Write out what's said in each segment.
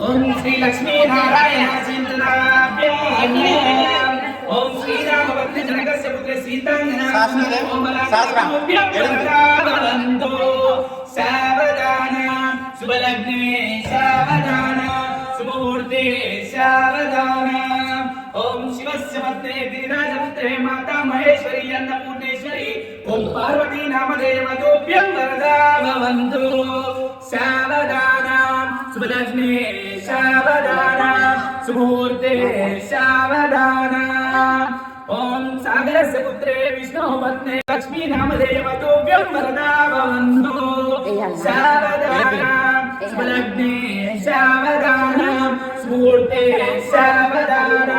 ఓం శ్రీ లక్ష్మీ నారాయణ చింతనాభ్యో ఓం శ్రీరామభద్ర జనకస్య పుత్ర సీతాంగనాభ్యో సావధాన శుభలగ్నే సావధాన శుభముహూర్తే సావధాన ఓం శివస్య పత్నే గిరిరాజపుత్రే మాతా మహేశ్వరి అన్నపూర్ణేశ్వరి ఓం పార్వతీ నామదేవతోభ్యం వరదా భవంతు సావధాన శుభలగ్నే సావధాన శుభముహూర్తే సావధాన ఓం సాగరస్య పుత్రే విష్ణు పత్నే లక్ష్మీ నామదేవతోభ్యం వరదా భవంతు సావధాన శుభలగ్నే సావధాన శుభముహూర్తే సావధాన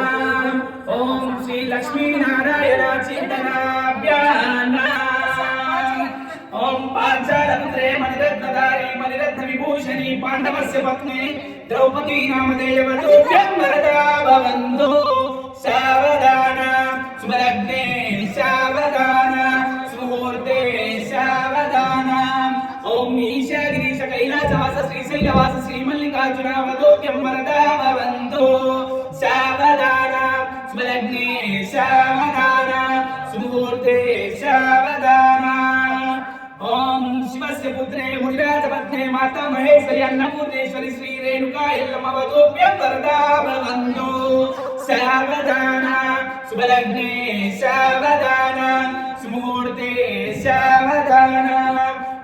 ఓం శ్రీ లక్ష్మీ నారాయణ చింతనాభ్యాం ఓం పాంచాలపుత్రే మణిరత్నధారి మణిరత్న విభూషణి పాండవస్య పత్ని ద్రౌపదీ నామదేవతోభ్యం వరదా భవంతు సావధాన శుభలగ్నే సావధాన శుభముహూర్తే సావధాన ఓం ఈశాగిరీశ కైలాసవాస శ్రీశైలవాస శ్రీమల్లికార్జునావతోభ్యం వరదా భవంతు సావధాన శుభలగ్నే సావధాన శుభముహూర్తే సావధాన ఓం శివస్య పుత్రే మునిరాజపత్నే మాతా మహేశ్వరి అన్నపూర్ణేశ్వరి శ్రీ రేణుకా ఎల్లమ్మవతోభ్యం వరదా భవంతు సావధాన శుభలగ్నే సావధాన శుభముహూర్తే సావధాన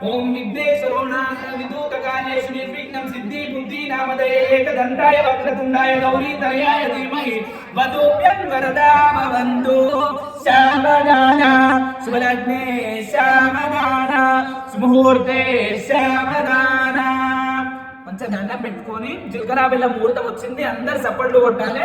ఓం విఘ్నేశ్వరో నామ విదూతకార్యేషు నిర్విఘ్నం సిద్ధి బుద్ధి నామదే ఏకదంతాయ వక్రతుండాయ గౌరీతనయాయ ధీమహి వతోభ్యం వరదా భవంతు సావధాన శుభలగ్నే సావధాన శుభముహూర్తే సావధాన. మంచిగా దండం పెట్టుకొని జీలకర్ర బెల్లం ముహూర్తం వచ్చింది, అందరు సప్పట్లు కొట్టాలి.